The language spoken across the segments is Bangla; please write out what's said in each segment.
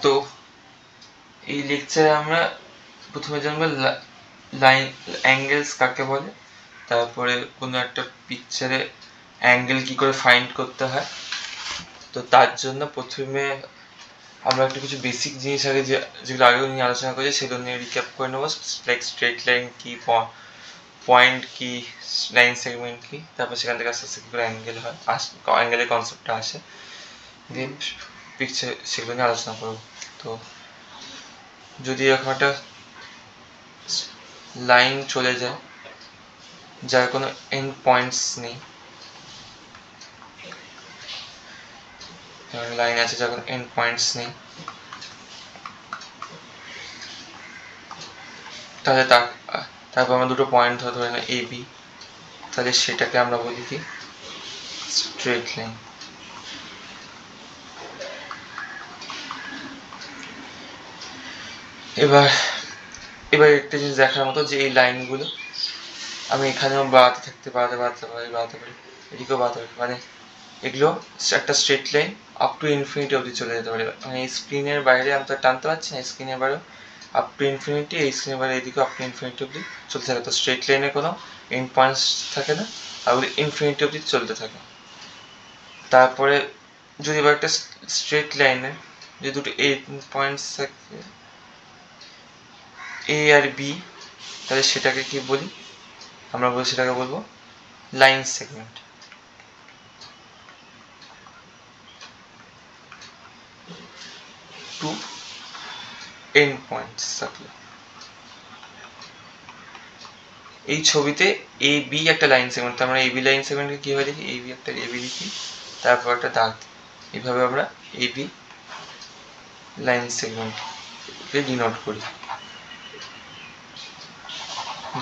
তো এই লেকচারে আমরা প্রথমে জানবো লাইন অ্যাঙ্গেলস কাকে বলে, তারপরে কোনো একটা পিকচারে অ্যাঙ্গেল কি করে ফাইন্ড করতে হয়। তো তার জন্য প্রথমে আমরা একটা কিছু বেসিক জিনিস আগে যেগুলো আগে নিয়ে আলোচনা করেছি সেগুলো নিয়ে রিক্যাপ করে নেবো, লাইক স্ট্রেট লাইন কি, পয়েন্ট কি, লাইন সেগমেন্ট কি, তারপর সেখান থেকে আস্তে আস্তে কি করে অ্যাঙ্গেল হয়, অ্যাঙ্গেলের কনসেপ্টটা আসে, দিয়ে পিকচার সেগুলো নিয়ে আলোচনা করবো। তো যদি এখন একটা লাইন চলে যায় যার কোনো এন্ড পয়েন্টস নেই, লাইন আছে যার কোনো এন্ড পয়েন্টস নেই, তাহলে তারপর আমরা দুটো পয়েন্ট ধরে না এ বি, তাহলে সেটাকে আমরা বলি কি স্ট্রেট লাইন। এবার একটা জিনিস দেখার মতো যে এই লাইনগুলো আমি এখানেও বাড়াতে থাকতে বাড়াতে পারি, এদিকেও বাড়াতে পারি, মানে এগুলো একটা straight line up to infinity অবধি চলে যেতে পারে। মানে এই স্ক্রিনের বাইরে আমি তো টানতে পারছি না, স্ক্রিনের বাইরে আপ টু ইনফিনিটি, এই স্ক্রিনের বাইরে এদিকে আপ টু ইনফিনিটি অবধি চলতে থাকে। তো স্ট্রেট লাইনে কোনো এন্ড পয়েন্টস থাকে না, আর ইনফিনিটি অবধি চলতে থাকে। তারপরে যদি এবার একটা স্ট্রেট লাইনের যে দুটো এন্ড পয়েন্টস থাকে এ আর বি, তাহলে সেটাকে কি বলি আমরা সেটাকে বলবো line segment. Two end points থাকলে এই ছবিতে এ বি একটা লাইন সেগমেন্ট, আমরা এ বি লাইন সেগমেন্টকে কিভাবে দেখি, এ বি একটা এ বি লিখি, তারপর একটা দাগ, এইভাবে আমরা এ বি লাইন সেগমেন্টকে ডিনোট করি।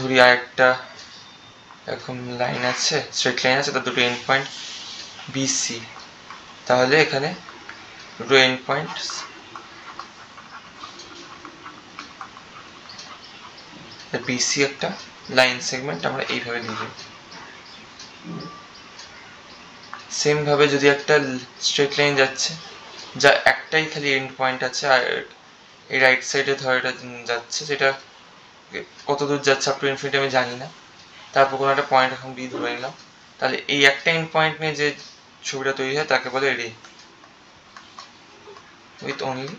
ধরি আর একটা এরকম লাইন আছে, স্ট্রেট লাইন আছে, তার দুটো এন্ড পয়েন্ট বি সি, তাহলে এখানে দুটো এন্ড পয়েন্ট বি সি একটা লাইন সেগমেন্ট আমরা এইভাবে লিখব। সেম ভাবে যদি একটা স্ট্রেট লাইন যাচ্ছে যা একটাই খালি এন্ড পয়েন্ট আছে, আর এই রাইট সাইডে ধর এটা যাচ্ছে, সেটা কত দূর যাচ্ছে আপ টু ইনফিনিটি আমি জানি না, তারপর কোনো একটা পয়েন্ট এখন বি ধরে নিলাম, তাহলে এই একটা এন্ড পয়েন্ট নিয়ে যে ছবিটা তৈরি হয় তাকে বলে রে, with only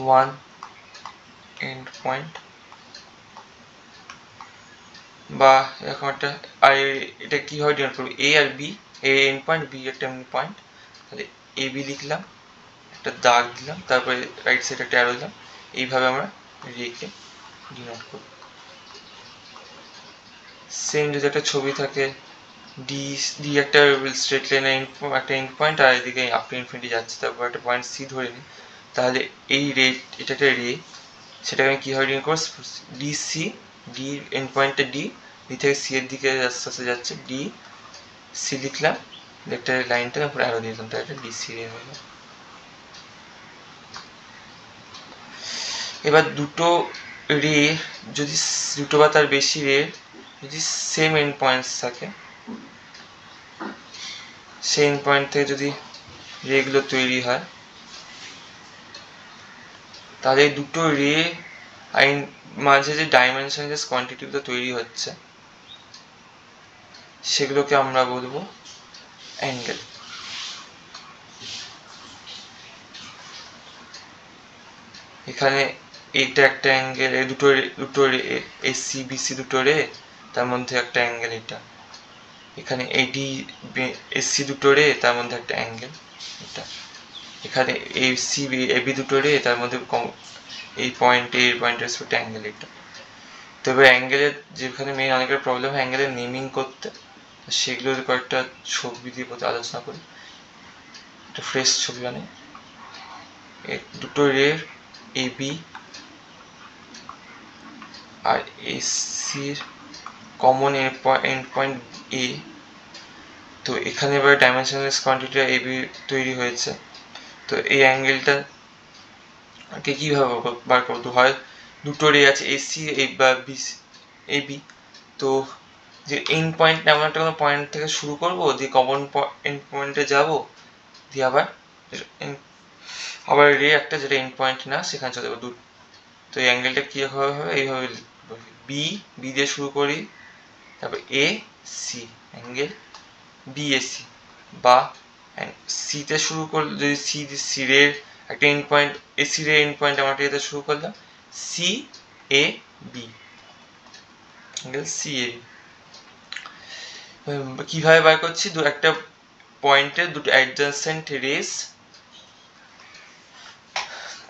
one end point. বা এরকম একটা, আর এটা কিভাবে ডিনোট করবো, এ আর বি, এ এন্ড পয়েন্ট, বি একটা এন্ড পয়েন্ট, তাহলে এ বি লিখলাম, একটা দাগ দিলাম, তারপরে রাইট সাইড একটা অ্যারো দিলাম, এইভাবে আমরা রেখে ডিনোট করব। সেম যদি একটা ছবি থাকে ডি, ডি একটা স্ট্রেট লাইনের একটা এন্ড পয়েন্ট, আর এদিকে আপ টু ইনফিনিটি যাচ্ছে, তারপর একটা পয়েন্ট সি ধরে নিই, তাহলে এই রে, এটা একটা রে, সেটাকে আমি কীভাবে ডিনোট করবো, ডি সি, ডি এন্ড পয়েন্টটা ডি, ডি থেকে সি এর দিকে আস্তে আস্তে যাচ্ছে, ডি সি লিখলাম, একটা লাইনটা তারপর অ্যারো দিয়ে দিলাম, তাহলে একটা ডি সি রে হয়ে গেল। এবার দুটো রে যদি, দুটো বা তার বেশি রে যদি সেম এন্ড পয়েন্টস থাকে, সেই এন্ড পয়েন্ট থেকে যদি রেগুলো তৈরি হয়, তাহলে দুটো রে মাঝে যে ডাইমেনশন যে কোয়ান্টিটিগুলো তৈরি হচ্ছে সেগুলোকে আমরা বলবো অ্যাঙ্গেল। এখানে এইটা একটা অ্যাঙ্গেল, এই দুটো এসি বিসি দুটো রে, তার মধ্যে একটা অ্যাঙ্গেল এটা, এখানে এডি এসি দুটো রে, তার মধ্যে একটা অ্যাঙ্গেল এটা, এখানে এসি এবি দুটো রে, তার মধ্যে এই পয়েন্টে এই পয়েন্টের রেসপেক্টে অ্যাঙ্গেল এটা। তো এবার অ্যাঙ্গেলের যেখানে মেইন অনেকের প্রবলেম হয় অ্যাঙ্গেলের নেমিং করতে, সেগুলোর কয়েকটা ছবি দিয়ে প্রতি আলোচনা করি। একটা ফ্রেশ ছবি মানে দুটো রের এ বি আর এসির কমন এন্ড পয়েন্ট এ, তো এখানে এবার ডাইমেনশনলেস কোয়ান্টিটি এ বি তৈরি হয়েছে। তো এই অ্যাঙ্গেলটা কে কীভাবে বার করবো, হয় দুটো রে আছে এসি বা বিসি এ বি, তো যে এন্ড পয়েন্ট এমন একটা কোনো পয়েন্ট থেকে শুরু করবো, দিয়ে কমন এন্ড পয়েন্টে যাবো, দিয়ে আবার আবার রে একটা যেটা এন্ড পয়েন্ট না সেখানে চলে যাবো তো এই অ্যাঙ্গেলটা কি হবে এইভাবে বি দিয়ে শুরু করি, তারপর এ সি অ্যাঙ্গেল বিএসি, বা সি তে শুরু করলে যদি সি রের একটা এন্ড পয়েন্ট এসি রের এন্ড পয়েন্ট আমরা এটাতে শুরু করলাম C A B angle C A B. কিভাবে বার করছি, একটা পয়েন্টের দুটো অ্যাডজাসেন্ট রেস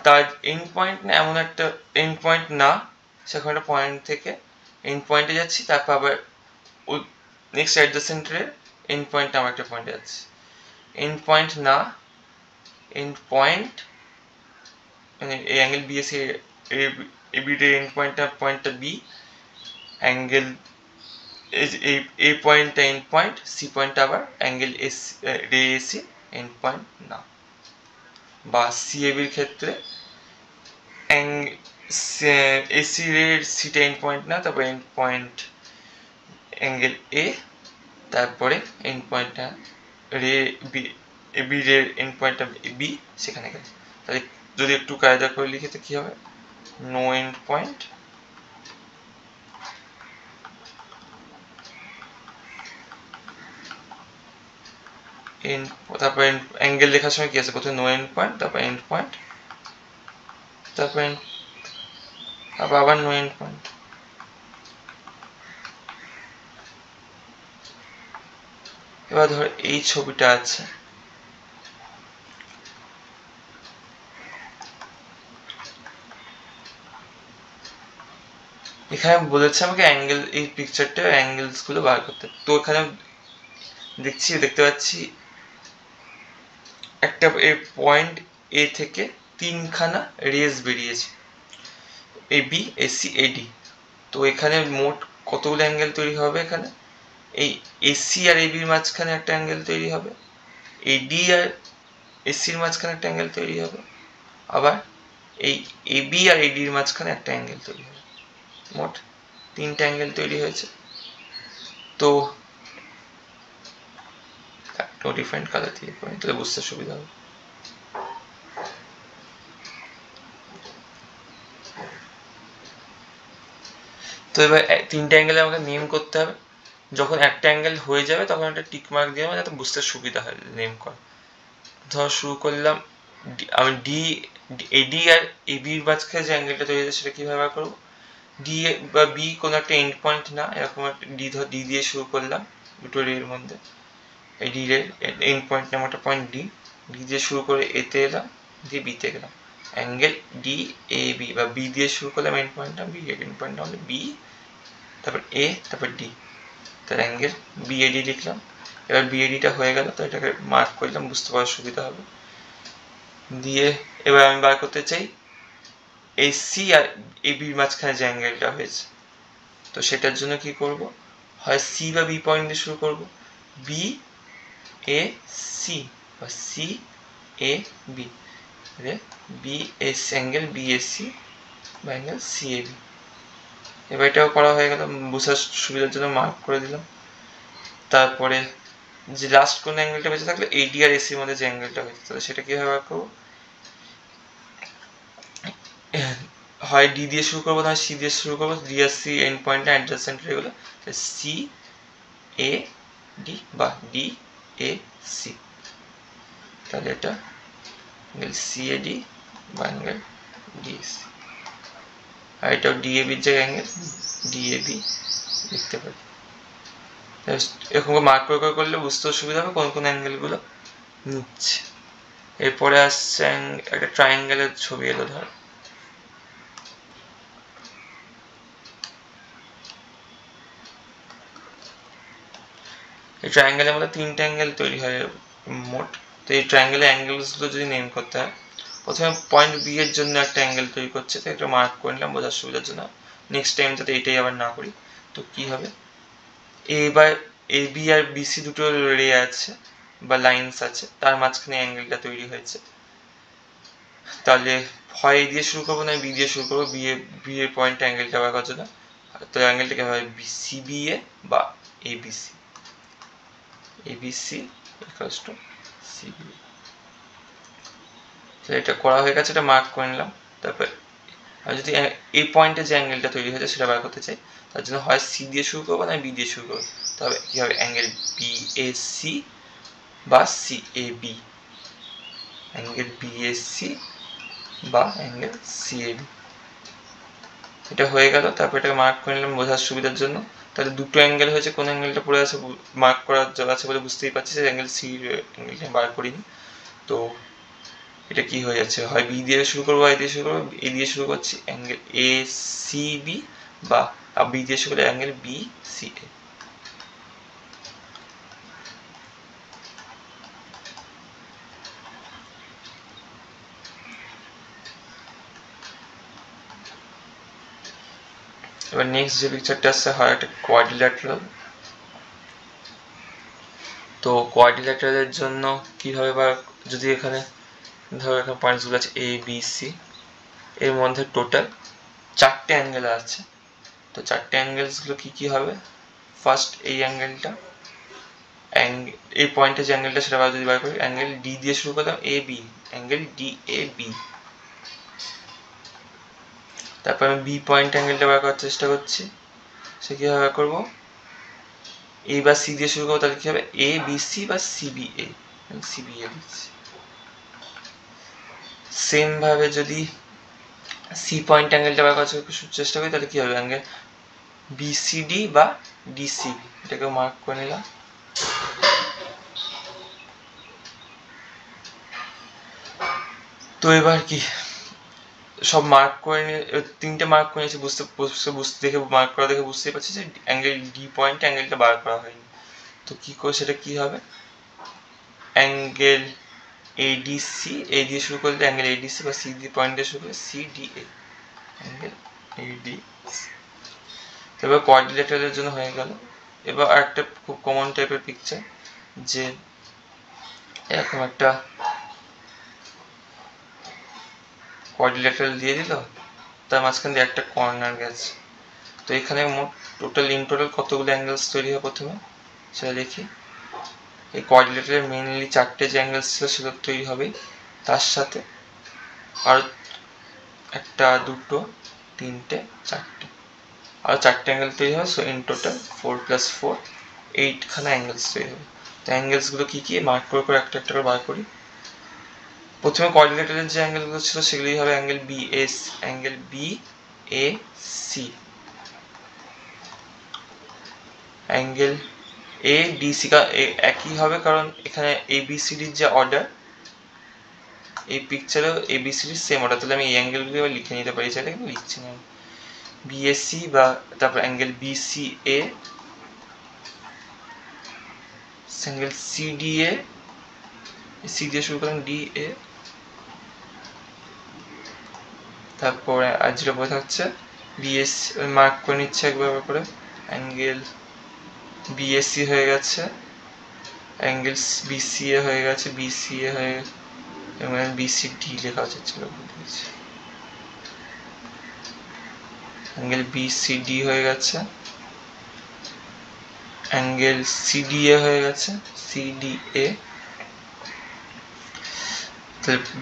তার এন্ড পয়েন্ট না এমন একটা এন্ড পয়েন্ট না সেখানে একটা পয়েন্ট থেকে এন্ড পয়েন্টে যাচ্ছি, তারপর আবার ওই নেক্সট অ্যাডজাসেন্টের এন্ড পয়েন্ট আমার একটা পয়েন্টে যাচ্ছি। এন্ড পয়েন্ট না এন্ড পয়েন্ট মানে এই অ্যাঙ্গেল বিএসি এবির এন্ড পয়েন্টটা বি, অ্যাঙ্গেল এই পয়েন্টটা এন্ড পয়েন্ট, সি পয়েন্ট আবার অ্যাঙ্গেল রে এসি এন্ড পয়েন্ট না, বা সিএবির ক্ষেত্রে এসি রের সিটা এন্ড পয়েন্ট না, তারপর এন্ড পয়েন্ট অ্যাঙ্গেল এ, তারপরে এন্ড পয়েন্টটা রে বি রের এন্ড পয়েন্টটা বি সেখানে গেছে। তাহলে যদি একটু কায়দা করে লিখে তো কি হবে, নো এন্ড পয়েন্ট এন্ড, তারপর অ্যাঙ্গেল লেখার সময় কি আছে, প্রথমে নো এন্ড পয়েন্ট, তারপর এন্ড পয়েন্ট, তারপর আবার নো এন্ড পয়েন্ট। এবার ধর এই ছবিটা আছে, এখানে বলেছে আমাকে অ্যাঙ্গেল এই পিকচারটা অ্যাঙ্গেলস গুলো বার করতে। তো এখানে দেখতে পাচ্ছি একটা পয়েন্ট এ থেকে তিনখানা রেস বেরিয়েছে, এ বি এসি এডি। তো এখানে মোট কতগুলো অ্যাঙ্গেল তৈরি হবে, এখানে এই এসি আর এবির মাঝখানে একটা অ্যাঙ্গেল তৈরি হবে, এডি আর এসির মাঝখানে একটা অ্যাঙ্গেল তৈরি হবে, আবার এই এবি আর এডির মাঝখানে একটা অ্যাঙ্গেল তৈরি হবে। মোট তিনটা অ্যাঙ্গেল তৈরি হয়েছে। তো ডিফারেন্ট কালার দিয়ে করি তাহলে বুঝতে সুবিধা হবে। তো এবার তিনটা অ্যাঙ্গেলে আমাকে নেম করতে হবে। যখন একটা অ্যাঙ্গেল হয়ে যাবে তখন একটা টিক মার্ক দিয়ে যাতে বুঝতে সুবিধা হয় নেম করা। ধর শুরু করলাম আমি এডি আর এবির মাঝখানে যে অ্যাঙ্গেলটা তৈরি হয়েছে সেটা কিভাবে বার করবো, ডি বা বি কোনো একটা এন্ড পয়েন্ট না, এরকম একটা ডি দিয়ে শুরু করলাম দুটো রের মধ্যে, এই ডি রের এন্ড পয়েন্ট নাম একটা পয়েন্ট ডি দিয়ে শুরু করে এতে এলাম, দিয়ে বিতে গেলাম, অ্যাঙ্গেল ডি এ বি, বা বি দিয়ে শুরু করলাম এন্ড পয়েন্টটা, বি এর এন্ড পয়েন্টটা হলো বি, তারপর এ, তারপর ডি, তার অ্যাঙ্গেল বিএডি লিখলাম। এবার বিএডিটা হয়ে গেল, তো এটাকে মার্ক করলাম বুঝতে পারার সুবিধা হবে। দিয়ে এবার আমি বার করতে চাই এসি আর এবির মাঝখানে যে অ্যাঙ্গেলটা হয়েছে, তো সেটার জন্য কি করব, হয় সি বা বি পয়েন্ট দিয়ে শুরু করব, বি এ সি বা C A B, B S angle B S C বা অ্যাঙ্গেল সি এ বি। এবার এটাও করা হয়ে গেল, বোঝার সুবিধার জন্য মার্ক করে দিলাম। তারপরে যে লাস্ট কোন অ্যাঙ্গেলটা বেঁচে থাকলে এডি আর এসির মধ্যে যে অ্যাঙ্গেলটা হয়েছে, তাহলে সেটা কিভাবে বার করবো, হয় ডি দিয়ে শুরু করবো, নয় সি দিয়ে শুরু করবো, ডি আর সি এন্ড পয়েন্ট অ্যাডজাসেন্ট এগুলো, সি এ ডি বা ডি এ সি, তাহলে এটা অ্যাঙ্গেল সি এ ডি বা অ্যাঙ্গেল ডি এ সি। আর এটাও ডি এ বির যে অ্যাঙ্গেল ডি এ বি লিখতে পারি। এরকম মার্ক করে করলে বুঝতেও সুবিধা হবে কোন কোন অ্যাঙ্গেলগুলো নিচ্ছে। এরপরে আসছে একটা ট্রায়াঙ্গেলের ছবি এলো, ধর এই ট্রায়াঙ্গেলের মধ্যে তিনটে অ্যাঙ্গেল তৈরি হয় মোট। তো এই ট্রায়াঙ্গেলের অ্যাঙ্গেলসগুলো যদি নেম করতে হয়, প্রথমে পয়েন্ট বি এর জন্য একটা অ্যাঙ্গেল তৈরি করছে, তো একটা মার্ক করে নিলাম বোঝার সুবিধার জন্য, নেক্সট টাইম যাতে এটাই আবার না করি। তো কি হবে, এবার এ বি আর বিসি দুটো রে আছে বা লাইন্স আছে, তার মাঝখানে অ্যাঙ্গেলটা তৈরি হয়েছে, তাহলে হয় এ দিয়ে শুরু করবো না বি দিয়ে শুরু করবো, বি এর পয়েন্ট অ্যাঙ্গেলটা বার করার জন্য, তো অ্যাঙ্গেলটাকে হয় সিবিএ বা এবিসি ইকুয়ালস টু সিবিএ। এটা করা হয়ে গেছে, এটা মার্ক করে নিলাম। তারপর আমি যদি এই পয়েন্টে যে অ্যাঙ্গেলটা তৈরি হয়েছে সেটা বার করতে চাই, তার জন্য হয় সি দিয়ে শুরু করবো না বি দিয়ে শুরু করবো। তবে কি হবে, অ্যাঙ্গেল বি এ সি বা C A B, angle B A C বা অ্যাঙ্গেল সি এ বি। এটা হয়ে গেল। তারপর এটাকে মার্ক করে নিলাম বোঝার সুবিধার জন্য। তাহলে দুটো অ্যাঙ্গেল হয়েছে, কোন অ্যাঙ্গেলটা পড়ে আছে মার্ক করার আছে বলে বুঝতেই পারছি যে অ্যাঙ্গেল সি অ্যাঙ্গেলটা বার করিনি। তো এটা কি হয়ে যাচ্ছে, হয় বি দিয়ে শুরু করবো, আই দিয়ে শুরু করবো। এ দিয়ে শুরু করছি, অ্যাঙ্গেল এ সি বি, বা বি দিয়ে শুরু করলে অ্যাঙ্গেল বি সি এ। এবার নেক্সট যে পিকচারটা আসছে হয় একটা কোয়াড্রিল্যাটারাল। তো কোয়াড্রিল্যাটারালের জন্য কিভাবে, বা যদি এখানে ধরো এখানে পয়েন্টসগুলো আছে এ বি সি, এর মধ্যে টোটাল 4টে অ্যাঙ্গেল আছে। তো 4টে অ্যাঙ্গেলসগুলো কি কি হবে, ফার্স্ট এই অ্যাঙ্গেলটা, এই পয়েন্টে যে অ্যাঙ্গেলটা সেটা যদি বার করি, অ্যাঙ্গেল ডি দিয়ে শুরু করলাম, A B, angle D A B. তারপর আমি বি পয়েন্ট অ্যাঙ্গেলটা বার করার চেষ্টা করছি, সে কীভাবে বার করবো, এ বা সি দিয়ে শুরু করবো, তাহলে কি হবে এ বি সি বা C B A, C B এ দিচ্ছি। সেম ভাবে যদি সি পয়েন্ট অ্যাঙ্গেলটা বার করার চেষ্টা করি, তাহলে কি হবে, অ্যাঙ্গেল বিসিডি বা ডিসিবি, এটাকে মার্ক করে নিলাম। তো এবার কি সব মার্ক করে নিয়ে, 3টে মার্ক করে নিয়েছি, বুঝতে দেখে মার্ক করা দেখে বুঝতেই পারছি যে অ্যাঙ্গেল ডি পয়েন্ট অ্যাঙ্গেলটা বার করা হয়নি। তো কি করে সেটা কি হবে, অ্যাঙ্গেল এডিসি, এ দিয়ে শুরু করলে অ্যাঙ্গেল এডিসি, বা সি দিয়ে পয়েন্ট দিয়ে শুরু করলে সিডিএ, অ্যাঙ্গেল এডি। এবার কোয়াড্রিল্যাটারালের জন্য হয়ে গেল। এবার একটা খুব কমন টাইপের পিকচার, যে এরকম একটা কোয়াড্রিল্যাটারাল দিয়ে দিল, তার মাঝখান দিয়ে একটা কর্নার গেছে। তো এখানে মোট ইন টোটাল কতগুলো অ্যাঙ্গেলস তৈরি হয় প্রথমে সেটা দেখি। এই কোয়াড্রিল্যাটারালের মেইনলি 4টে যে অ্যাঙ্গেলস ছিল সেগুলো তৈরি হবে, তার সাথে আর একটা, দুটো, 3টে, 4টে, আর 4টে অ্যাঙ্গেল তৈরি হবে। সো ইন টোটাল 4 + 4 8খানা অ্যাঙ্গেলস তৈরি হবে। তো অ্যাঙ্গেলসগুলো কি কি মার্ক করে করে একটা একটা করে বার করি। প্রথমে কোয়াড্রিল্যাটারালের যে অ্যাঙ্গেলগুলো ছিল সেগুলোই হবে angle B S, angle B A C, angle A D C একই হবে, কারণ এখানে এ বি সি ডির যে অর্ডার, এই পিকচারেও এ বি সি ডির সেম অর্ডার। তাহলে আমি এই অ্যাঙ্গেলগুলো এবার লিখে নিতে পারি, সেটা কিন্তু লিখছি না, বিএসসি বা তারপর অ্যাঙ্গেল বিসি এ, অ্যাঙ্গেল সিডিএ, সি দিয়ে শুরু করলাম ডি এ, তারপরে আর যেটা বোঝা যাচ্ছে বিএস মার্ক করে নিচ্ছে একবার করে, অ্যাঙ্গেল বিএসসি হয়ে গেছে, অ্যাঙ্গেল বিসিএ হয়ে গেছে, বিসিএ হয়ে গেছে, এবং বিসিডি লেখা হচ্ছে, অ্যাঙ্গেল বিসিডি হয়ে গেছে, অ্যাঙ্গেল সিডিএ হয়ে গেছে, সিডিএ।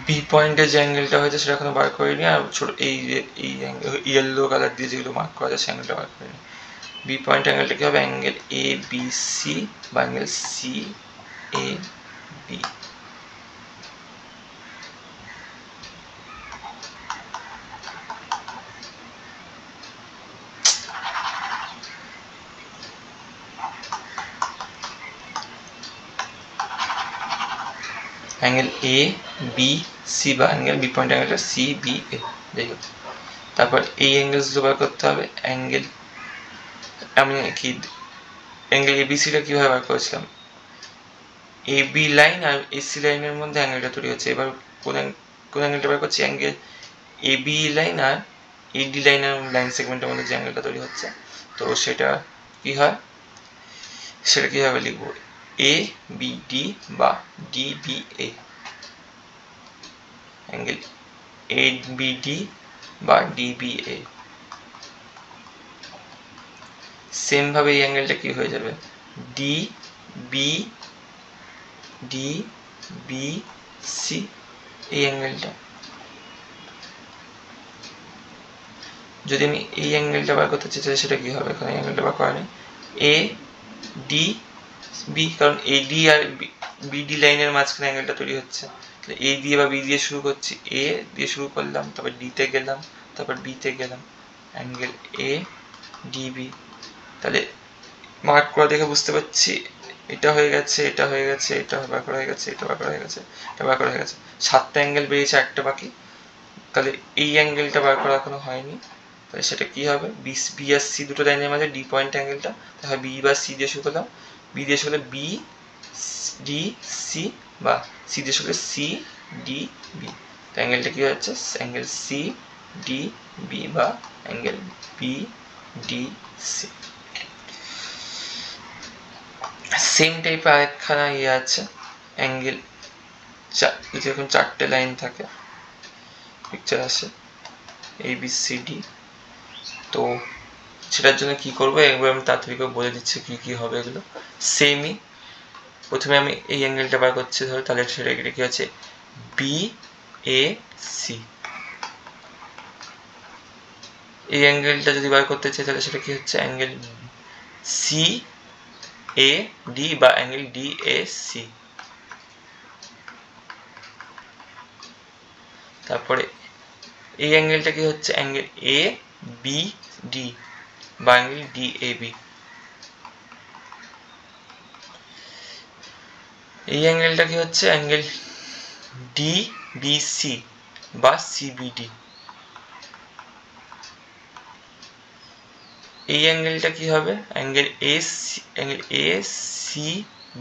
বি পয়েন্টে যে অ্যাঙ্গেলটা হয়েছে সেটা এখনো বার করিনি, আর ছোট এই ইয়েলো কালার দিয়ে যেগুলো মার্ক করা যায় সে অ্যাঙ্গেলটা বার করিনি। বি পয়েন্ট অ্যাঙ্গেলটা কি হবে, অ্যাঙ্গেল এ বি সি বা angle C A B. Angle A B C বা অ্যাঙ্গেল বি পয়েন্ট অ্যাঙ্গেলটা সি বি এ, যাই হোক। তারপর এই অ্যাঙ্গেলসগুলো বার করতে হবে। অ্যাঙ্গেল আমি কি অ্যাঙ্গেল এবিসিটা কীভাবে বার করেছিলাম, A B line R AC লাইনের মধ্যে অ্যাঙ্গেলটা তৈরি হচ্ছে। এবার কোন অ্যাঙ্গেলটা বার করছি, অ্যাঙ্গেল এ বি লাইন আর এডি লাইনের লাইন সেগমেন্টের মধ্যে যে অ্যাঙ্গেলটা তৈরি হচ্ছে। তো সেটা কি হয়, সেটা কীভাবে লিখবো, এ বি ডি বা D B A, angle A B D বা ডি বি এ। সেম ভাবে এই অ্যাঙ্গেলটা কি হয়ে যাবে, D B D B C এই অ্যাঙ্গেলটা, যদি আমি এই অ্যাঙ্গেলটা বার করতে চাই সেটা কি হবে, এখানে অ্যাঙ্গেলটা বার করা নেই, এ ডি বি, কারণ এডি আর বিডি লাইনের মাঝখানে অ্যাঙ্গেলটা তৈরি হচ্ছে, তাহলে এ দিয়ে বা বি দিয়ে শুরু করছি, এ দিয়ে শুরু করলাম, তারপর ডিতে গেলাম, তারপর বিতে গেলাম, অ্যাঙ্গেল এ ডিবি। তাহলে মার্ক করা দেখে বুঝতে পারছি এটা হয়ে গেছে, এটা হয়ে গেছে, এটা বার করা হয়ে গেছে, এটা বার করা হয়ে গেছে, এটা বার করা হয়ে গেছে, 7টা অ্যাঙ্গেল বেরিয়েছে, একটা বাকি। তাহলে এই অ্যাঙ্গেলটা বার করা এখনো হয়নি, তাহলে সেটা কি হবে, বি আর সি দুটো লাইনের মাঝে ডি পয়েন্ট অ্যাঙ্গেলটা, তাহলে বি বা সি দিয়ে শুরু করলাম, বি দিয়ে শুরু করলে বি ডি সি, বা সি দিয়ে শুরু করলে সি ডি বি, অ্যাঙ্গেলটা কি হচ্ছে, অ্যাঙ্গেল সি ডি বি বা angle B D C. Same টাইপের আরেকখানা ইয়ে আছে, অ্যাঙ্গেল যেরকম 4টে লাইন থাকে, পিকচার আসে এ বি সি ডি। তো সেটার জন্য কি করবো একবার আমি তাড়াতাড়ি করে বলে দিচ্ছি কি কি হবে এগুলো। সেমই প্রথমে আমি এই অ্যাঙ্গেলটা বার করছি, ধরো, তাহলে সেটা কি হচ্ছে বি এ সি। এই অ্যাঙ্গেলটা যদি বার করতে চাই তাহলে সেটা কি হচ্ছে অ্যাঙ্গেল সি এ ডি বা অ্যাঙ্গেল ডি এ সি। তারপরে এই অ্যাঙ্গেলটা কি হচ্ছে অ্যাঙ্গেল এ বি ডি বা অ্যাঙ্গেল ডি এ বি। এই অ্যাঙ্গেলটা কি হচ্ছে অ্যাঙ্গেল ডি বি সি বা সিবিডি। এই অ্যাঙ্গেলটা কি হবে অ্যাঙ্গেল এ সি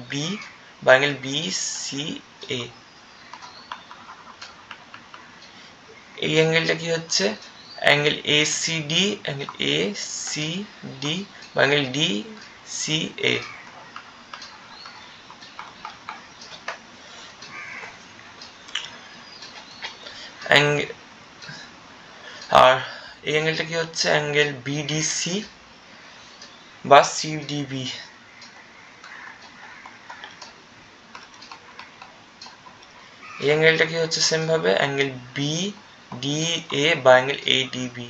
বি বা অ্যাঙ্গেল বি সি এ। এই অ্যাঙ্গেলটা কি হচ্ছে angle A C D, angle A C D বা অ্যাঙ্গেল ডি সি এ। আর এই অ্যাঙ্গেলটা কি হচ্ছে অ্যাঙ্গেল বিডিসি বা সিডিবি। এই অ্যাঙ্গেলটা কি হচ্ছে সেম ভাবে অ্যাঙ্গেল বি ডি এ বা অ্যাঙ্গেল এ ডিবি।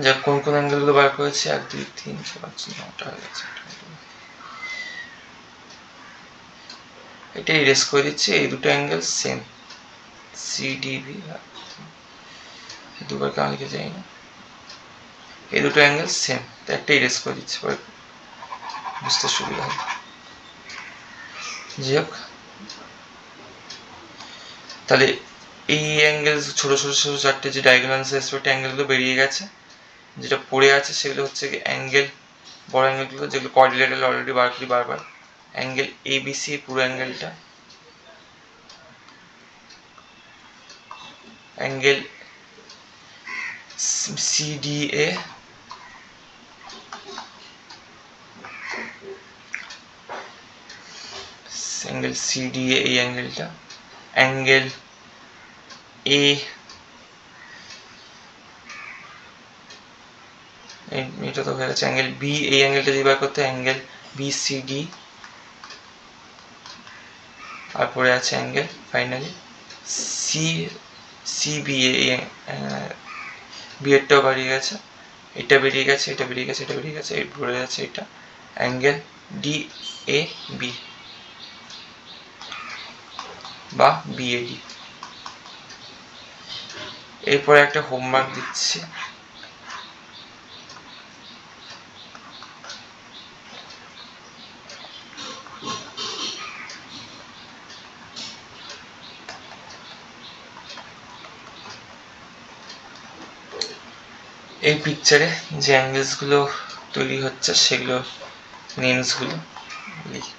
যা কোন কোন অ্যাঙ্গেল গুলো বার করেছি 1 2 3 4 5 9টা হয়ে গেছে। এটা ইরেজ করে দিচ্ছি, এই দুটো অ্যাঙ্গেল সেম সিডিবি, দুবার কেমন লিখে যাই না, এই দুটো অ্যাঙ্গেল সেম, তো একটা ইরেজ করে দিচ্ছি পরে বুঝতে সুবিধা হবে। যাই হোক, তাহলে এই অ্যাঙ্গেল ছোট ছোট ছোট 4টে যে ডায়াগোনাল অ্যাসপেক্ট অ্যাঙ্গেলগুলো বেরিয়ে গেছে, যেটা পড়ে আছে সেগুলো হচ্ছে অ্যাঙ্গেল, বড় অ্যাঙ্গেলগুলো যেগুলো কোঅর্ডিনেটর অলরেডি বার করি বারবার, অ্যাঙ্গেল এবিসি পুরো অ্যাঙ্গেলটা, অ্যাঙ্গেল সিডিএ, অ্যাঙ্গেল সিডিএ এই অ্যাঙ্গেলটা, অ্যাঙ্গেল এ এটা তো হয়ে গেছে, অ্যাঙ্গেল বি এই অ্যাঙ্গেলটা যদি বার করতে অ্যাঙ্গেল বিসিডি, আর পরে আছে angle finally C C B A, B এরটাও বেরিয়ে গেছে, এটা বেরিয়ে গেছে, এটা বেরিয়ে গেছে, এটা বেরিয়ে গেছে, পড়ে যাচ্ছে এটা অ্যাঙ্গেল ডি এ বি বা বিএডি। এরপরে একটা হোমওয়ার্ক দিচ্ছি, এই পিকচারে যে অ্যাঙ্গেলস গুলো তৈরি হচ্ছে সেগুলো নেমস গুলো লিখি।